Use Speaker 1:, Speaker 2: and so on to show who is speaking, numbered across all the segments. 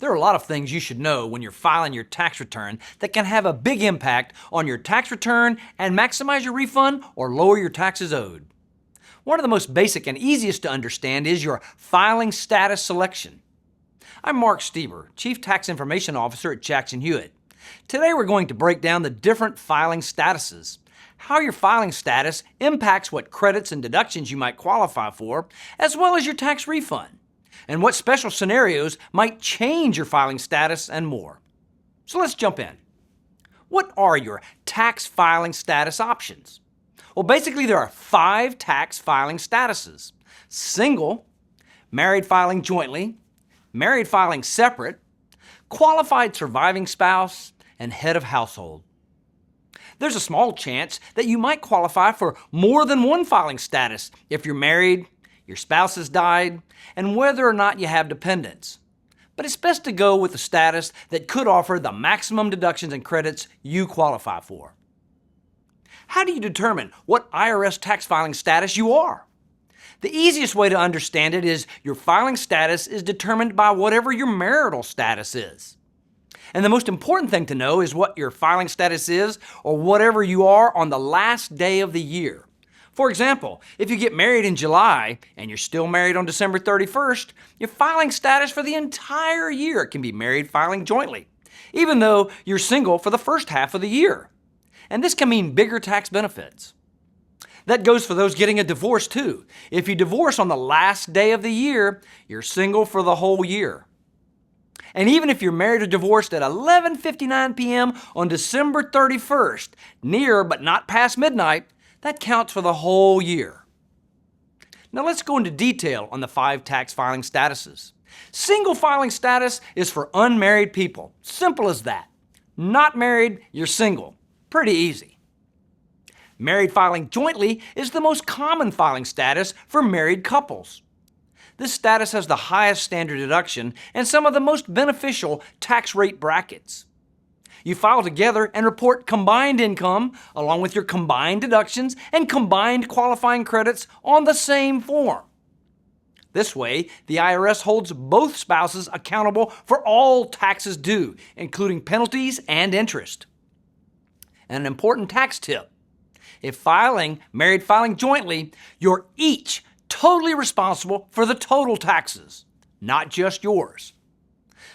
Speaker 1: There are a lot of things you should know when you're filing your tax return that can have a big impact on your tax return and maximize your refund or lower your taxes owed. One of the most basic and easiest to understand is your filing status selection. I'm Mark Steber, Chief Tax Information Officer at Jackson Hewitt. Today we're going to break down the different filing statuses, how your filing status impacts what credits and deductions you might qualify for, as well as your tax refund, and what special scenarios might change your filing status and more. So let's jump in. What are your tax filing status options? Well, basically there are 5 tax filing statuses: single, married filing jointly, married filing separate, qualified surviving spouse, and head of household. There's a small chance that you might qualify for more than one filing status if you're married, your spouse has died, and whether or not you have dependents. But it's best to go with the status that could offer the maximum deductions and credits you qualify for. How do you determine what IRS tax filing status you are? The easiest way to understand it is your filing status is determined by whatever your marital status is. And the most important thing to know is what your filing status is, or whatever you are, on the last day of the year. For example, if you get married in July and you're still married on December 31st, your filing status for the entire year can be married filing jointly, even though you're single for the first half of the year. And this can mean bigger tax benefits. That goes for those getting a divorce too. If you divorce on the last day of the year, you're single for the whole year. And even if you're married or divorced at 11:59 p.m. on December 31st, near but not past midnight, that counts for the whole year. Now let's go into detail on the 5 tax filing statuses. Single filing status is for unmarried people. Simple as that. Not married, you're single. Pretty easy. Married filing jointly is the most common filing status for married couples. This status has the highest standard deduction and some of the most beneficial tax rate brackets. You file together and report combined income along with your combined deductions and combined qualifying credits on the same form. This way, the IRS holds both spouses accountable for all taxes due, including penalties and interest. And an important tax tip: if married filing jointly, you're each totally responsible for the total taxes, not just yours.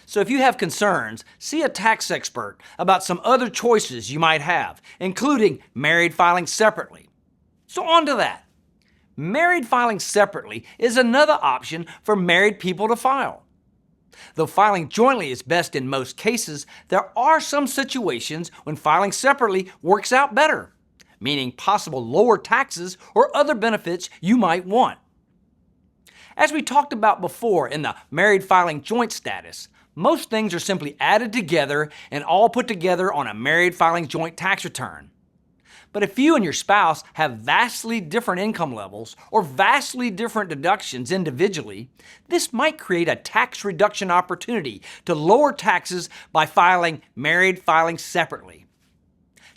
Speaker 1: So if you have concerns, see a tax expert about some other choices you might have, including married filing separately. So on to that. Married filing separately is another option for married people to file. Though filing jointly is best in most cases, there are some situations when filing separately works out better, meaning possible lower taxes or other benefits you might want. As we talked about before in the married filing joint status, most things are simply added together and all put together on a married filing joint tax return. But if you and your spouse have vastly different income levels or vastly different deductions individually, this might create a tax reduction opportunity to lower taxes by married filing separately.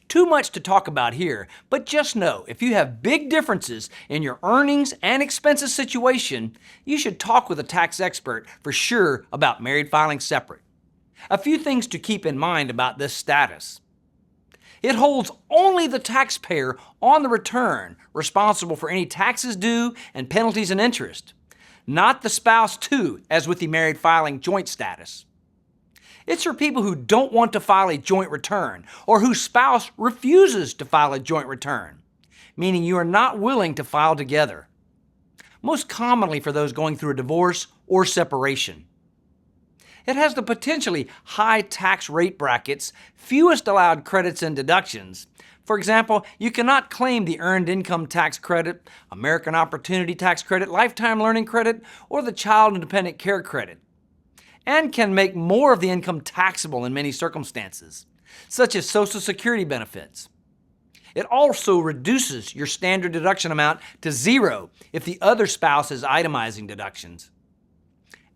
Speaker 1: Too much to talk about here, but just know if you have big differences in your earnings and expenses situation, you should talk with a tax expert for sure about married filing separate. A few things to keep in mind about this status. It holds only the taxpayer on the return responsible for any taxes due and penalties and interest, not the spouse too, as with the married filing joint status. It's for people who don't want to file a joint return or whose spouse refuses to file a joint return, meaning you are not willing to file together. Most commonly for those going through a divorce or separation. It has the potentially high tax rate brackets, fewest allowed credits and deductions. For example, you cannot claim the Earned Income Tax Credit, American Opportunity Tax Credit, Lifetime Learning Credit, or the Child and Dependent Care Credit, and can make more of the income taxable in many circumstances, such as Social Security benefits. It also reduces your standard deduction amount to 0 if the other spouse is itemizing deductions.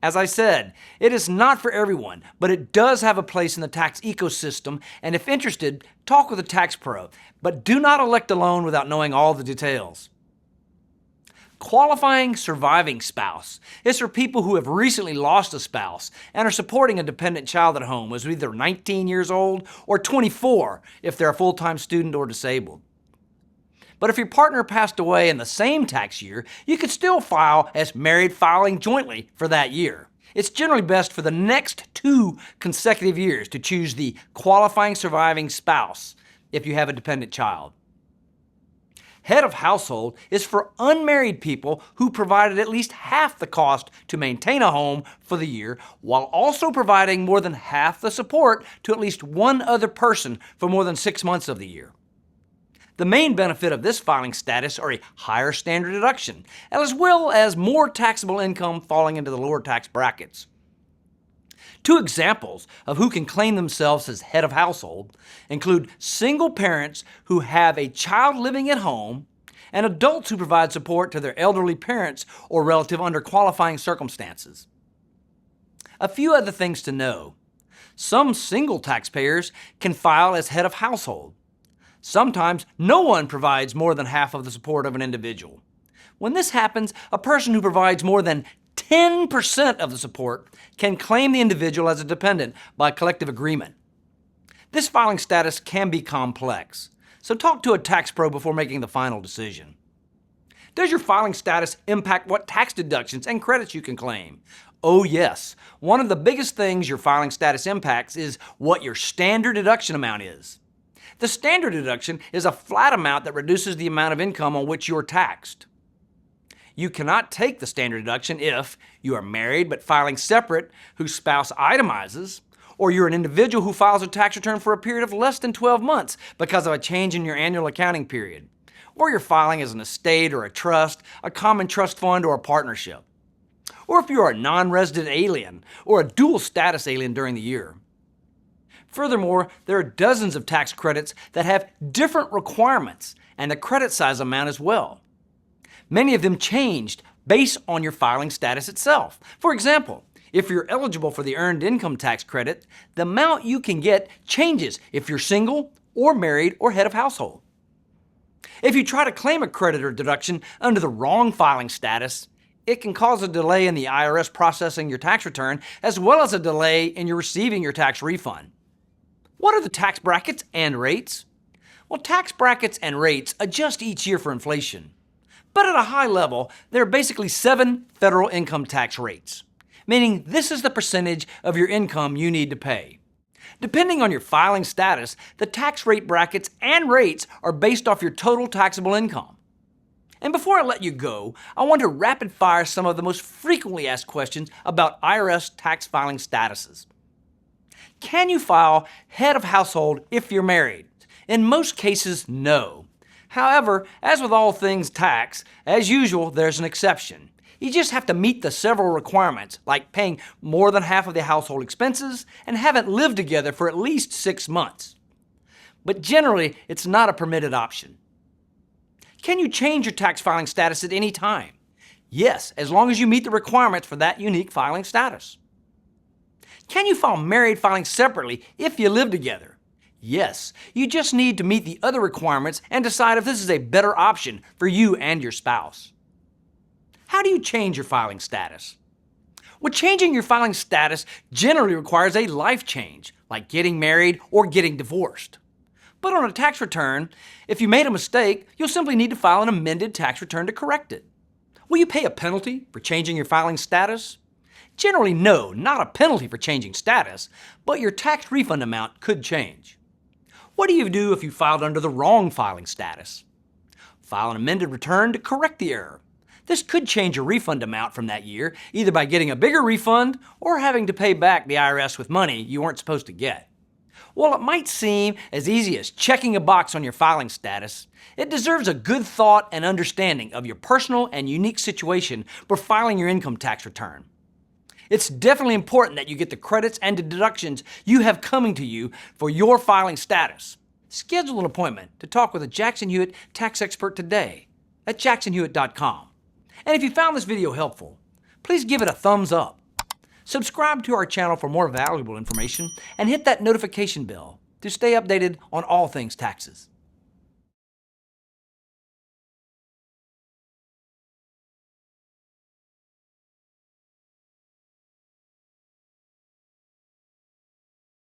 Speaker 1: As I said, it is not for everyone, but it does have a place in the tax ecosystem, and if interested, talk with a tax pro, but do not elect a loan without knowing all the details. Qualifying surviving spouse is for people who have recently lost a spouse and are supporting a dependent child at home, who's either 19 years old or 24 if they're a full-time student or disabled. But if your partner passed away in the same tax year, you could still file as married filing jointly for that year. It's generally best for the next 2 consecutive years to choose the qualifying surviving spouse if you have a dependent child. Head of household is for unmarried people who provided at least half the cost to maintain a home for the year, while also providing more than half the support to at least one other person for more than 6 months of the year. The main benefit of this filing status are a higher standard deduction, as well as more taxable income falling into the lower tax brackets. 2 examples of who can claim themselves as head of household include single parents who have a child living at home and adults who provide support to their elderly parents or relative under qualifying circumstances. A few other things to know. Some single taxpayers can file as head of household. Sometimes no one provides more than half of the support of an individual. When this happens, a person who provides more than 10% of the support can claim the individual as a dependent by collective agreement. This filing status can be complex, so talk to a tax pro before making the final decision. Does your filing status impact what tax deductions and credits you can claim? Oh yes, one of the biggest things your filing status impacts is what your standard deduction amount is. The standard deduction is a flat amount that reduces the amount of income on which you're taxed. You cannot take the standard deduction if you are married but filing separate whose spouse itemizes, or you're an individual who files a tax return for a period of less than 12 months because of a change in your annual accounting period, or you're filing as an estate or a trust, a common trust fund, or a partnership, or if you are a non-resident alien or a dual status alien during the year. Furthermore, there are dozens of tax credits that have different requirements and the credit size amount as well. Many of them changed based on your filing status itself. For example, if you're eligible for the Earned Income Tax Credit, the amount you can get changes if you're single or married or head of household. If you try to claim a credit or deduction under the wrong filing status, it can cause a delay in the IRS processing your tax return, as well as a delay in your receiving your tax refund. What are the tax brackets and rates? Well, tax brackets and rates adjust each year for inflation. But at a high level, there are basically 7 federal income tax rates, meaning this is the percentage of your income you need to pay. Depending on your filing status, the tax rate brackets and rates are based off your total taxable income. And before I let you go, I want to rapid fire some of the most frequently asked questions about IRS tax filing statuses. Can you file head of household if you're married? In most cases, no. However, as with all things tax, as usual, there's an exception. You just have to meet the several requirements, like paying more than half of the household expenses and haven't lived together for at least 6 months. But generally, it's not a permitted option. Can you change your tax filing status at any time? Yes, as long as you meet the requirements for that unique filing status. Can you file married filing separately if you live together? Yes, you just need to meet the other requirements and decide if this is a better option for you and your spouse. How do you change your filing status? Well, changing your filing status generally requires a life change, like getting married or getting divorced. But on a tax return, if you made a mistake, you'll simply need to file an amended tax return to correct it. Will you pay a penalty for changing your filing status? Generally, no, not a penalty for changing status, but your tax refund amount could change. What do you do if you filed under the wrong filing status? File an amended return to correct the error. This could change your refund amount from that year, either by getting a bigger refund or having to pay back the IRS with money you weren't supposed to get. While it might seem as easy as checking a box on your filing status, it deserves a good thought and understanding of your personal and unique situation for filing your income tax return. It's definitely important that you get the credits and the deductions you have coming to you for your filing status. Schedule an appointment to talk with a Jackson Hewitt tax expert today at jacksonhewitt.com. And if you found this video helpful, please give it a thumbs up. Subscribe to our channel for more valuable information and hit that notification bell to stay updated on all things taxes.